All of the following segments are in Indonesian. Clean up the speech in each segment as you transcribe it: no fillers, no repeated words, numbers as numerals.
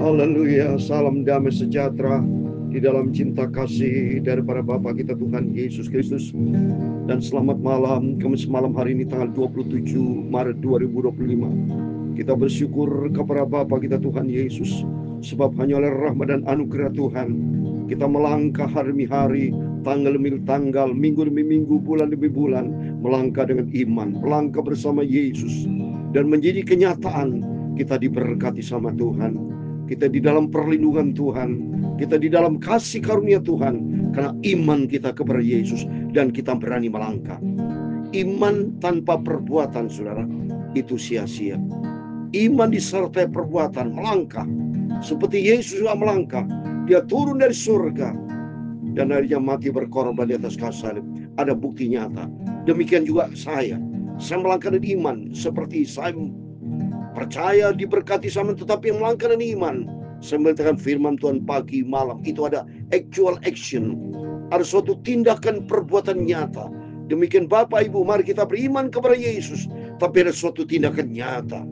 Haleluya, salam damai sejahtera di dalam cinta kasih daripada Bapa kita Tuhan Yesus Kristus. Dan selamat malam, Kamis malam hari ini tanggal 27 Maret 2025. Kita bersyukur kepada Bapa kita Tuhan Yesus, sebab hanya oleh rahmat dan anugerah Tuhan kita melangkah hari demi hari, tanggal demi tanggal, minggu demi minggu, bulan demi bulan, melangkah dengan iman, melangkah bersama Yesus, dan menjadi kenyataan kita diberkati sama Tuhan. Kita di dalam perlindungan Tuhan, kita di dalam kasih karunia Tuhan, karena iman kita kepada Yesus, dan kita berani melangkah. Iman tanpa perbuatan, saudara, itu sia-sia. Iman disertai perbuatan, melangkah. Seperti Yesus juga melangkah, dia turun dari surga, dan akhirnya mati berkorban di atas kayu salib. Ada bukti nyata. Demikian juga saya melangkah dengan iman, seperti saya percaya diberkati sama, tetapi yang melangkah dengan iman. Saya memberitakan firman Tuhan pagi malam, itu ada actual action, ada suatu tindakan perbuatan nyata. Demikian Bapak Ibu, mari kita beriman kepada Yesus, tapi ada suatu tindakan nyata,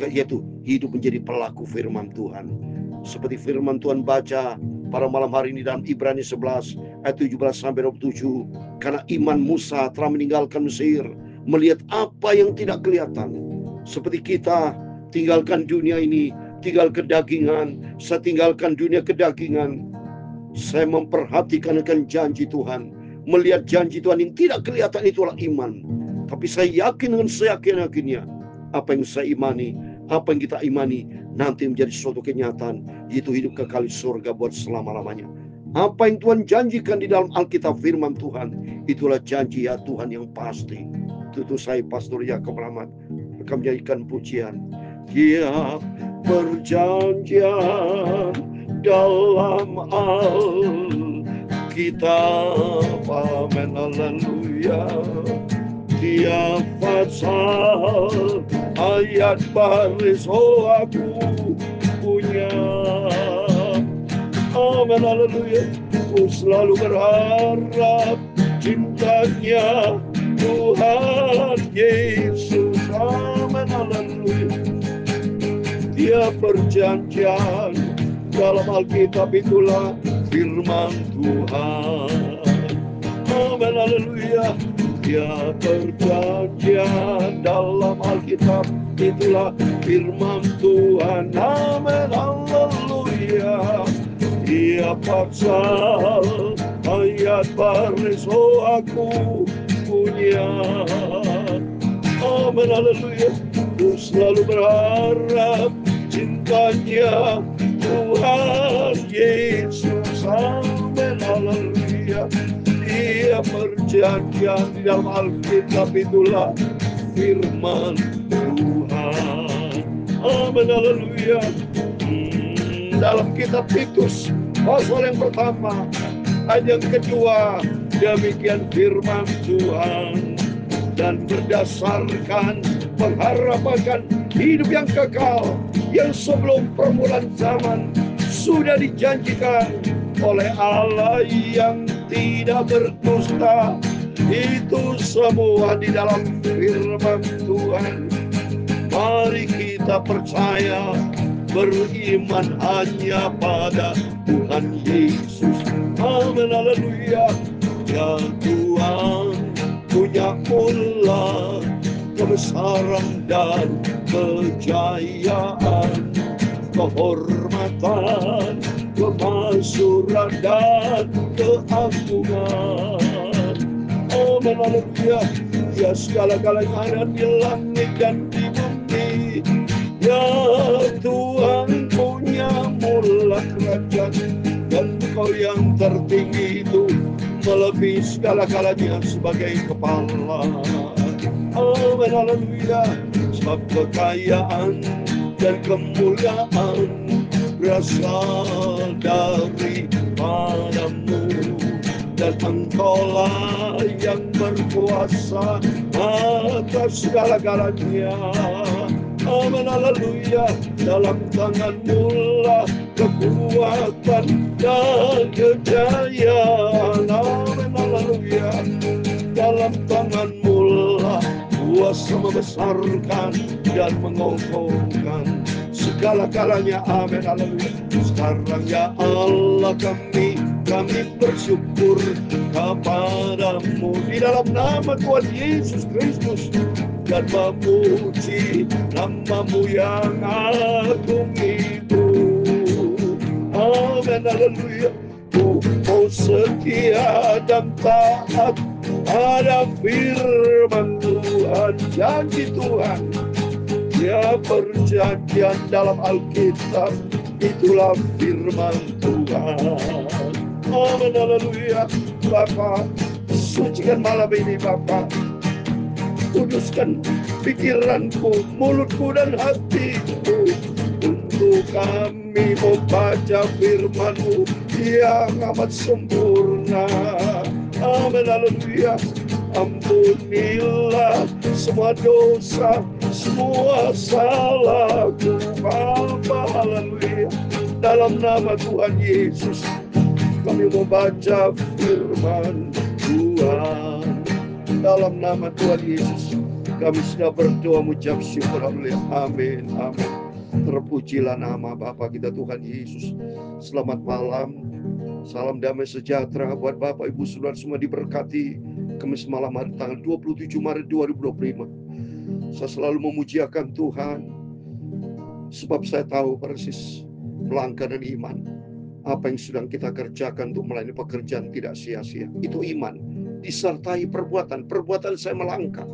yaitu hidup menjadi pelaku firman Tuhan. Seperti firman Tuhan baca pada malam hari ini dalam Ibrani 11 ayat 17-27. Karena iman Musa telah meninggalkan Mesir, melihat apa yang tidak kelihatan. Seperti kita tinggalkan dunia ini, tinggal kedagingan. Saya tinggalkan dunia kedagingan. Saya memperhatikan akan janji Tuhan, melihat janji Tuhan yang tidak kelihatan, itulah iman. Tapi saya yakin dengan seyakin-yakinnya, apa yang saya imani, apa yang kita imani, nanti menjadi suatu kenyataan, yaitu hidup kekal di surga buat selama-lamanya. Apa yang Tuhan janjikan di dalam Alkitab firman Tuhan, itulah janji ya Tuhan yang pasti. Itu saya Pastor Yakob Rahmat akan menyanyikan pujian. Tiap perjanjian dalam Alkitab, amin, haleluya. Tiap pasal, ayat baris, oh aku punya, amin, haleluya. Ku selalu berharap cintanya Tuhan Yesus, amin, haleluya. Tiap perjanjian dalam Alkitab itulah firman Tuhan, amin, haleluya. Tiap perjanjian dalam Alkitab itulah firman Tuhan, amin, haleluya. Tiap pasal, ayat baris, oh aku punya, amin, haleluya. Ku selalu berharap cintanya Tuhan Yesus, amin, haleluya. Dia perjanjian di dalam Alkitab itulah firman Tuhan, amin, haleluya. Dalam kitab Titus pasal yang pertama ayat yang kedua, demikian firman Tuhan. Dan berdasarkan pengharapan hidup yang kekal, yang sebelum permulaan zaman sudah dijanjikan oleh Allah yang tidak berdusta, itu semua di dalam firman Tuhan. Mari kita percaya, beriman hanya pada Tuhan Yesus, amin, haleluya. Ya Tuhan punya mula kebesaran dan kejayaan, kehormatan, kemakmuran dan keagungan, amin, haleluya. Ya segala-galanya ada di langit dan di bumi, ya Tuhan punya mula kerajaan, dan Kau yang tertinggi itu melebihi segala-galanya sebagai kepala, amin, haleluya. Sebab kekayaan dan kemuliaan berasal daripadamu, dan Engkaulah yang berkuasa atas segala-galanya, amin, haleluya. Dalam tangan-Mu lah kekuatan dan kejayaan, amin, haleluya. Dalam tangan-Mu lah kuasa membesarkan dan mengokohkan segala-galanya. Amin, haleluya. Sekarang ya Allah kami bersyukur kepadamu di dalam nama Tuhan Yesus Kristus, dan memuji namamu yang agung itu. Amin, haleluya. Oh setia dan taat pada firman Tuhan, janji Tuhan, ya perjanjian dalam Alkitab, itulah firman Tuhan. Amin, haleluya. Bapa, sucikan malam ini Bapa, kuduskan pikiranku, mulutku dan hatiku untuk kami membaca firman-Mu yang amat sempurna. Amin, haleluya. Ampunilah semua dosa, semua salahku Bapa, haleluya. Dalam nama Tuhan Yesus kami membaca firman Tuhan. Dalam nama Tuhan Yesus kami sudah berdoa mengucap syukur, haleluya. Amin, amin. Terpujilah nama Bapa kita Tuhan Yesus. Selamat malam, salam damai sejahtera buat Bapak Ibu Saudara semua, diberkati. Kamis malam hari tanggal 27 Maret 2025. Saya selalu memujiakan Tuhan, sebab saya tahu persis melangkah dan iman. Apa yang sedang kita kerjakan untuk melayani pekerjaan tidak sia-sia. Itu iman, disertai perbuatan. Perbuatan saya melangkah,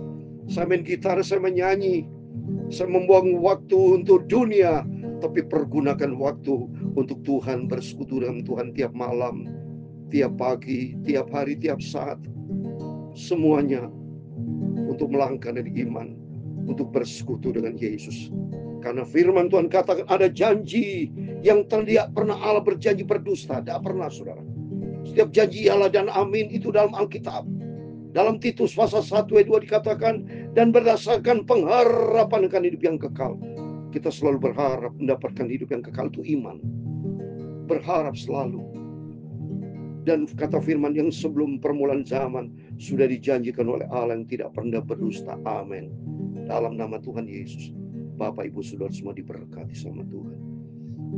saya main gitar, saya menyanyi, saya membuang waktu untuk dunia, tapi pergunakan waktu untuk Tuhan, bersekutu dengan Tuhan tiap malam, tiap pagi, tiap hari, tiap saat. Semuanya untuk melangkah dari iman, untuk bersekutu dengan Yesus. Karena firman Tuhan katakan ada janji yang tidak pernah Allah berjanji berdusta. Tidak pernah, saudara. Setiap janji Allah dan amin itu dalam Alkitab. Dalam Titus pasal 1 ayat 2 dikatakan, dan berdasarkan pengharapan akan hidup yang kekal. Kita selalu berharap mendapatkan hidup yang kekal, itu iman. Berharap selalu. Dan kata firman yang sebelum permulaan zaman sudah dijanjikan oleh Allah yang tidak pernah berdusta. Amin. Dalam nama Tuhan Yesus, Bapak Ibu Saudara semua diberkati sama Tuhan.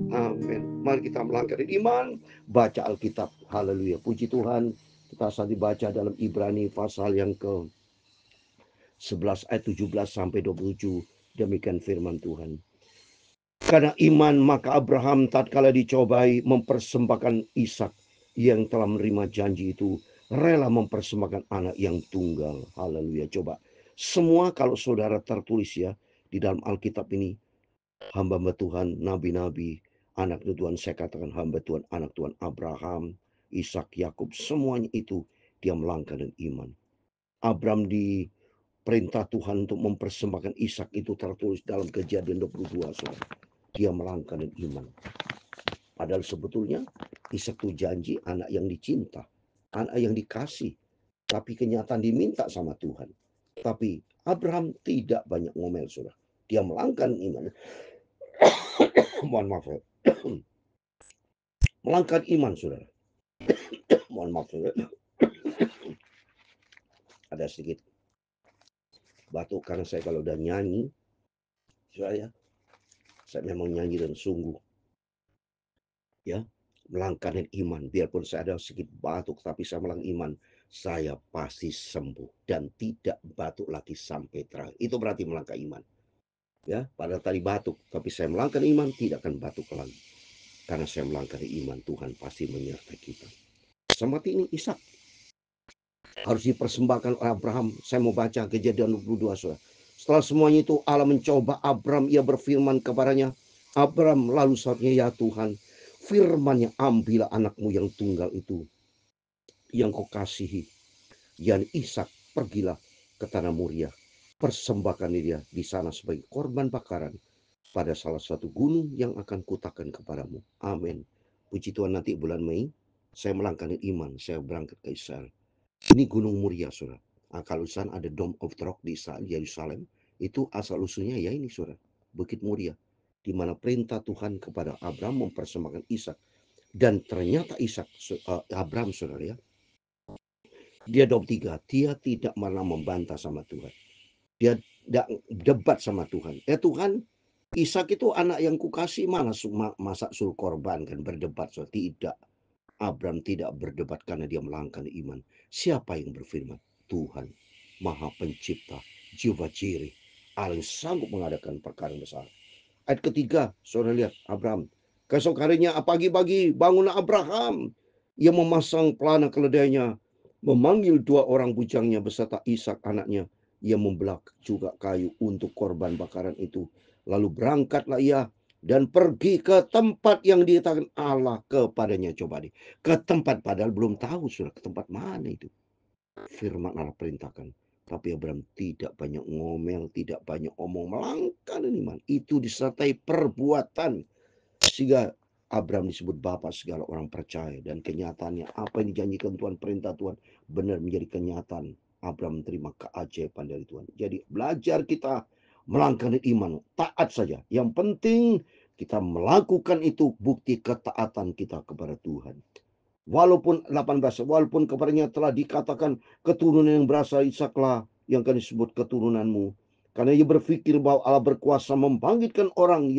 Amin. Mari kita melangkah dari iman, baca Alkitab. Haleluya. Puji Tuhan. Kita saat dibaca dalam Ibrani pasal yang ke 11 ayat 17 sampai 27. Demikian firman Tuhan. Karena iman maka Abraham tatkala dicobai mempersembahkan Ishak yang telah menerima janji itu, rela mempersembahkan anak yang tunggal. Haleluya. Coba semua kalau saudara tertulis ya di dalam Alkitab ini, hamba Tuhan, nabi-nabi, anak Tuhan, saya katakan hamba Tuhan, anak Tuhan, Abraham, Ishak, Yakub, semuanya itu dia melangkah dengan iman. Abraham diperintah Tuhan untuk mempersembahkan Ishak, itu tertulis dalam Kejadian 22, saudara. Dia melangkah dengan iman. Padahal sebetulnya Ishak itu janji anak yang dicinta, anak yang dikasih, tapi kenyataan diminta sama Tuhan. Tapi Abraham tidak banyak ngomel, saudara. Dia melangkah dengan iman. Mohon maaf, melangkah iman, saudara. Mohon maaf, saudara. Ada sedikit batuk karena saya kalau udah nyanyi, saya memang nyanyi dan sungguh, ya, melangkah dengan iman. Biarpun saya ada sedikit batuk, tapi saya melangkah iman, saya pasti sembuh dan tidak batuk lagi sampai terakhir. Itu berarti melangkah iman. Ya, padahal tadi batuk, tapi saya melangkah iman, tidak akan batuk lagi. Karena saya melangkah iman, Tuhan pasti menyertai kita. Seperti ini Ishak harus dipersembahkan oleh Abraham. Saya mau baca Kejadian 22, saudara. Setelah semuanya itu Allah mencoba Abraham, ia berfirman kepadanya, Abraham, lalu saatnya ya Tuhan, firman-Nya, ambillah anakmu yang tunggal itu, yang kau kasihi, yakni Ishak, pergilah ke tanah Moriah, persembahkan dia di sana sebagai korban bakaran pada salah satu gunung yang akan kutakan kepadamu. Amin. Puji Tuhan, nanti bulan Mei saya melangkah dengan iman, saya berangkat ke Israel. Ini Gunung Moriah, saudara. Nah, kalau di sana ada Dome of the Rock di Yerusalem, itu asal usulnya ya ini, saudara, Bukit Moriah, di mana perintah Tuhan kepada Abraham mempersembahkan Ishak. Dan ternyata Ishak, Abraham, saudara, ya, dia 23, dia tidak malah membantah sama Tuhan. Dia tidak debat sama Tuhan. Tuhan, Ishak itu anak yang kukasih, mana masa suruh korban kan, berdebat. So, tidak. Abraham tidak berdebat karena dia melangkah iman. Siapa yang berfirman? Tuhan, Maha Pencipta, Jiwa Jireh, Allah yang sanggup mengadakan perkara besar. Ayat ketiga, saudara lihat Abraham. Keesok harinya pagi-pagi bangunlah Abraham. Ia memasang pelana keledainya, memanggil dua orang bujangnya beserta Ishak anaknya. Ia membelah juga kayu untuk korban bakaran itu. Lalu berangkatlah ia dan pergi ke tempat yang dikatakan Allah kepadanya. Coba nih, ke tempat padahal belum tahu sudah ke tempat mana itu. Firman Allah perintahkan. Tapi Abraham tidak banyak ngomel, tidak banyak omong, melangkah dan iman. Itu disertai perbuatan. Sehingga Abraham disebut bapak segala orang percaya. Dan kenyataannya apa yang dijanjikan Tuhan, perintah Tuhan, benar menjadi kenyataan. Abraham menerima keajaiban dari Tuhan. Jadi belajar kita melangkah dengan iman. Taat saja. Yang penting kita melakukan itu bukti ketaatan kita kepada Tuhan. Walaupun 18, walaupun kepadanya telah dikatakan keturunan yang berasal Ishaklah yang akan disebut keturunanmu. Karena ia berpikir bahwa Allah berkuasa membangkitkan orang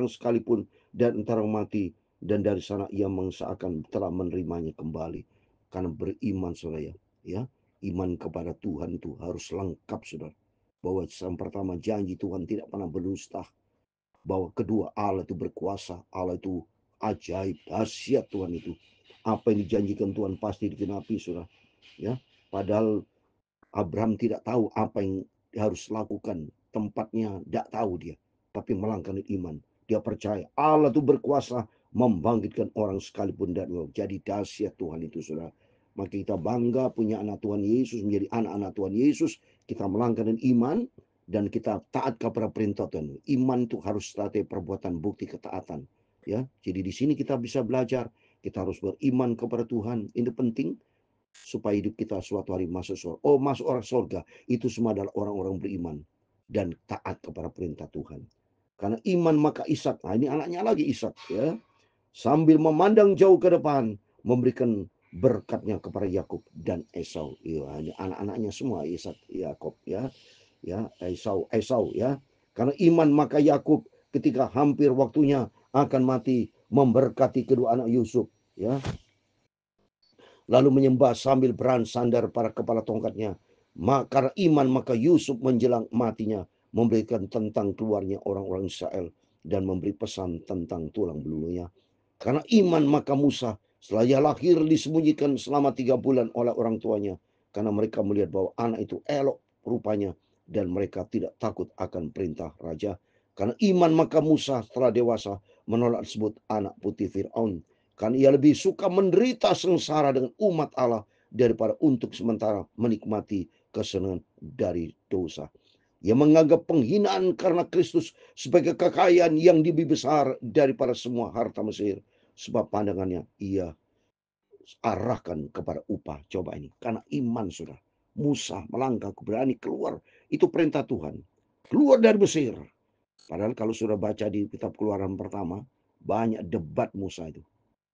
sekalipun dan antara mati. Dan dari sana ia mengusahakan telah menerimanya kembali. Karena beriman saudara ya. Iman kepada Tuhan itu harus lengkap saudara. Bahwa yang pertama janji Tuhan tidak pernah berdusta. Bahwa kedua Allah itu berkuasa. Allah itu ajaib, dahsyat Tuhan itu. Apa yang dijanjikan Tuhan pasti dikenapi, saudara. Ya, padahal Abraham tidak tahu apa yang harus lakukan, tempatnya tidak tahu dia, tapi melangkah iman. Dia percaya Allah itu berkuasa membangkitkan orang sekalipun dari Allah. Jadi dahsyat Tuhan itu, saudara. Maka kita bangga punya anak Tuhan Yesus, menjadi anak-anak Tuhan Yesus. Kita melangkah dengan iman dan kita taat kepada perintah Tuhan. Iman itu harus strategi perbuatan bukti ketaatan. Ya, jadi di sini kita bisa belajar. Kita harus beriman kepada Tuhan. Ini penting supaya hidup kita suatu hari masuk surga. Oh, masuk orang surga. Itu semua adalah orang-orang beriman dan taat kepada perintah Tuhan. Karena iman maka Ishak. Nah, ini anaknya lagi Ishak ya. Sambil memandang jauh ke depan, memberikan berkatnya kepada Yakub dan Esau. Ya, ini anak-anaknya semua Ishak, Yakub ya. Ya, Esau ya. Karena iman maka Yakub ketika hampir waktunya akan mati memberkati kedua anak Yusuf ya, lalu menyembah sambil bersandar pada kepala tongkatnya. Karena iman maka Yusuf menjelang matinya memberikan tentang keluarnya orang-orang Israel dan memberi pesan tentang tulang belulunya. Karena iman maka Musa setelah ia lahir disembunyikan selama 3 bulan oleh orang tuanya. Karena mereka melihat bahwa anak itu elok rupanya dan mereka tidak takut akan perintah raja. Karena iman maka Musa setelah dewasa menolak disebut anak putih Fir'aun. Karena ia lebih suka menderita sengsara dengan umat Allah daripada untuk sementara menikmati kesenangan dari dosa. Ia menganggap penghinaan karena Kristus sebagai kekayaan yang lebih besar daripada semua harta Mesir. Sebab pandangannya ia arahkan kepada upah. Coba ini, karena iman sudah. Musa melangkah berani keluar. Itu perintah Tuhan. Keluar dari Mesir. Padahal kalau sudah baca di kitab Keluaran pertama, banyak debat Musa itu.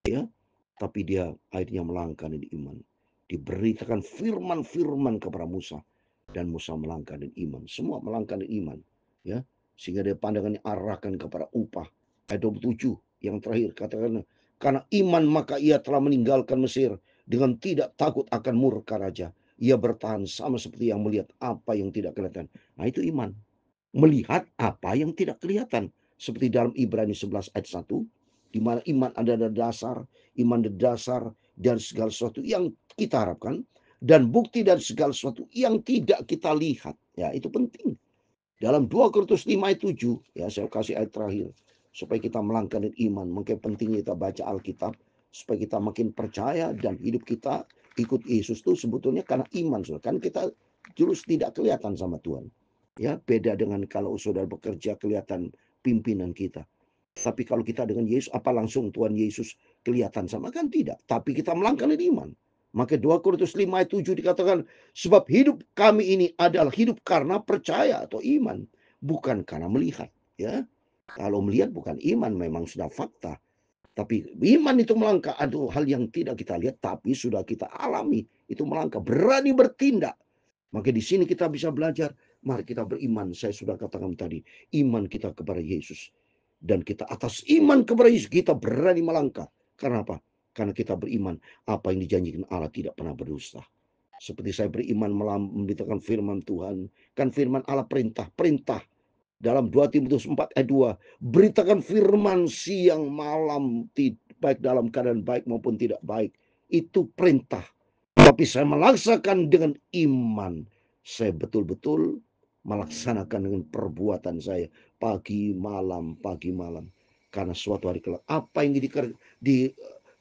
Ya, tapi dia akhirnya melangkah di iman. Diberitakan firman-firman kepada Musa dan Musa melangkah di iman. Semua melangkah di iman, ya. Sehingga dia pandangannya arahkan kepada upah. Ayat 27 yang terakhir katakan, karena iman maka ia telah meninggalkan Mesir dengan tidak takut akan murka raja. Ia bertahan sama seperti yang melihat apa yang tidak kelihatan. Nah, itu iman. Melihat apa yang tidak kelihatan. Seperti dalam Ibrani 11 ayat 1, di mana iman ada dasar, iman ada dasar dan segala sesuatu yang kita harapkan, dan bukti dan segala sesuatu yang tidak kita lihat. Ya, itu penting. Dalam 2 Korintus 5 ayat 7, ya saya kasih ayat terakhir, supaya kita melangkah dengan iman. Makanya pentingnya kita baca Alkitab, supaya kita makin percaya dan hidup kita ikut Yesus itu sebetulnya karena iman. Kan kita terus tidak kelihatan sama Tuhan. Ya, beda dengan kalau saudara bekerja kelihatan pimpinan kita. Tapi kalau kita dengan Yesus, apa langsung Tuhan Yesus kelihatan sama? Kan tidak. Tapi kita melangkah dengan iman. Maka 2 Korintus 5 ayat 7 dikatakan, sebab hidup kami ini adalah hidup karena percaya atau iman, bukan karena melihat. Ya, kalau melihat bukan iman, memang sudah fakta. Tapi iman itu melangkah, ada hal yang tidak kita lihat, tapi sudah kita alami. Itu melangkah, berani bertindak. Maka di sini kita bisa belajar Mari kita beriman, saya sudah katakan tadi, iman kita kepada Yesus. Dan kita atas iman kepada Yesus, kita berani melangkah. Karena apa? Karena kita beriman, apa yang dijanjikan Allah tidak pernah berdusta. Seperti saya beriman memberitakan firman Tuhan. Kan firman Allah perintah. Dalam 2 Timotius 4 ayat 2. Beritakan firman siang malam, baik dalam keadaan baik maupun tidak baik. Itu perintah. Tapi saya melaksanakan dengan iman. Saya betul-betul melaksanakan dengan perbuatan saya. Pagi malam. Karena suatu hari kelak, apa yang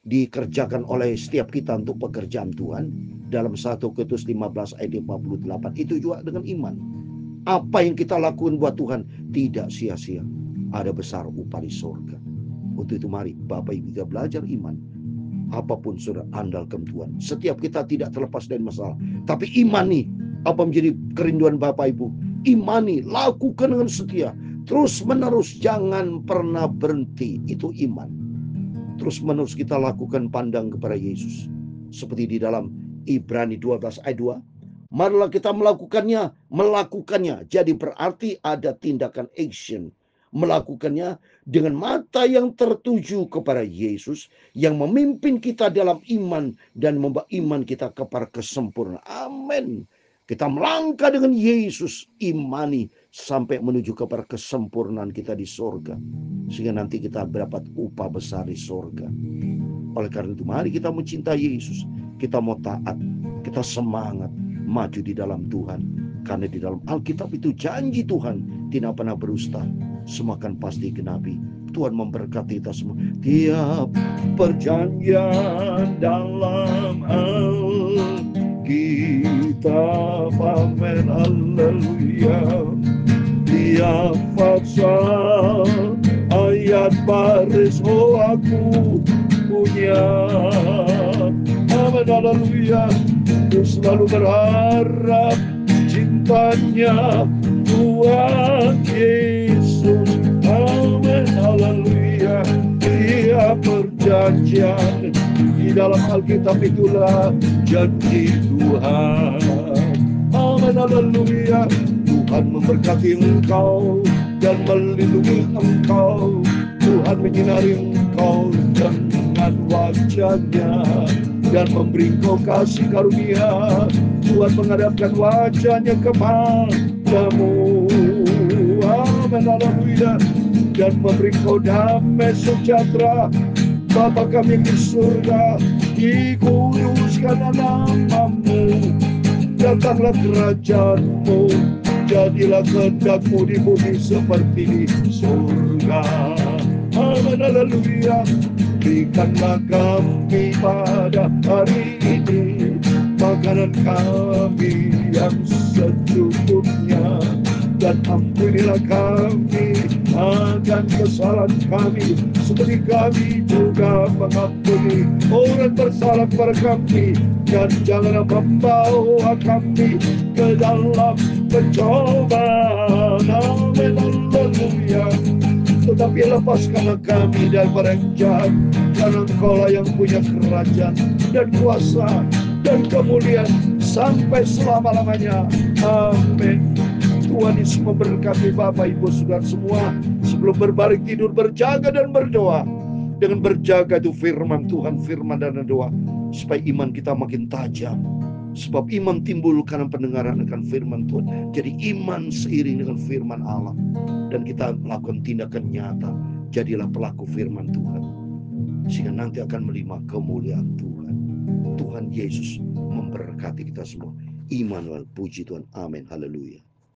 dikerjakan oleh setiap kita untuk pekerjaan Tuhan. Dalam 1 Korintus 15 ayat 58. Itu juga dengan iman. Apa yang kita lakukan buat Tuhan tidak sia-sia. Ada besar upah di surga. Untuk itu mari Bapak Ibu kita belajar iman. Apapun sudah andalkan Tuhan. Setiap kita tidak terlepas dari masalah. Tapi imani. Apa menjadi kerinduan Bapak Ibu? Imani, lakukan dengan setia. Terus menerus, jangan pernah berhenti. Itu iman. Terus menerus kita lakukan pandang kepada Yesus. Seperti di dalam Ibrani 12 ayat 2. Marilah kita melakukannya. Jadi berarti ada tindakan action. Melakukannya dengan mata yang tertuju kepada Yesus yang memimpin kita dalam iman dan membawa iman kita kepada kesempurnaan. Amin. Kita melangkah dengan Yesus, imani sampai menuju kepada kesempurnaan kita di sorga. Sehingga nanti kita mendapat upah besar di sorga. Oleh karena itu mari kita mencintai Yesus. Kita mau taat, kita semangat maju di dalam Tuhan. Karena di dalam Alkitab itu janji Tuhan tidak pernah berdusta. Semua akan pasti genapi. Tuhan memberkati kita semua. Tiap perjanjian dalam Alkitab, amin, haleluya. Tiap pasal ayat baris, oh aku punya, amin, haleluya. Ku selalu berharap cintanya Tuhan Yesus, amin, haleluya. Tiap perjanjian di dalam Alkitab itulah janji Tuhan, amin, haleluya. Tuhan memberkati engkau dan melindungi engkau. Tuhan menyinari engkau dengan wajah-Nya dan memberi engkau kasih karunia. Tuhan menghadapkan wajah-Nya kepadamu, amin, haleluya, dan memberi engkau damai sejahtera. Bapa kami di surga, dikuduskanlah namamu, datanglah kerajaan-Mu, jadilah kehendak-Mu di bumi seperti di surga, amin, haleluya. Berikanlah kami pada hari ini makanan kami yang secukupnya, dan ampunilah kami akan kesalahan kami seperti kami juga mengampuni orang bersalah kepada kami, dan janganlah membawa kami ke dalam pencobaan, amin, haleluya. Tetapi lepaskanlah kami daripada yang jahat, karena Engkaulah yang punya kerajaan dan kuasa dan kemuliaan sampai selama-lamanya, amin. Tuhan Yesus memberkati Bapak Ibu Saudara semua. Sebelum berbaring tidur, berjaga dan berdoa. Dengan berjaga itu firman Tuhan, firman dan doa, supaya iman kita makin tajam. Sebab iman timbul karena pendengaran akan firman Tuhan. Jadi iman seiring dengan firman Allah, dan kita melakukan tindakan nyata. Jadilah pelaku firman Tuhan, sehingga nanti akan menerima kemuliaan Tuhan. Tuhan Yesus memberkati kita semua. Immanuel, puji Tuhan, amin, haleluya.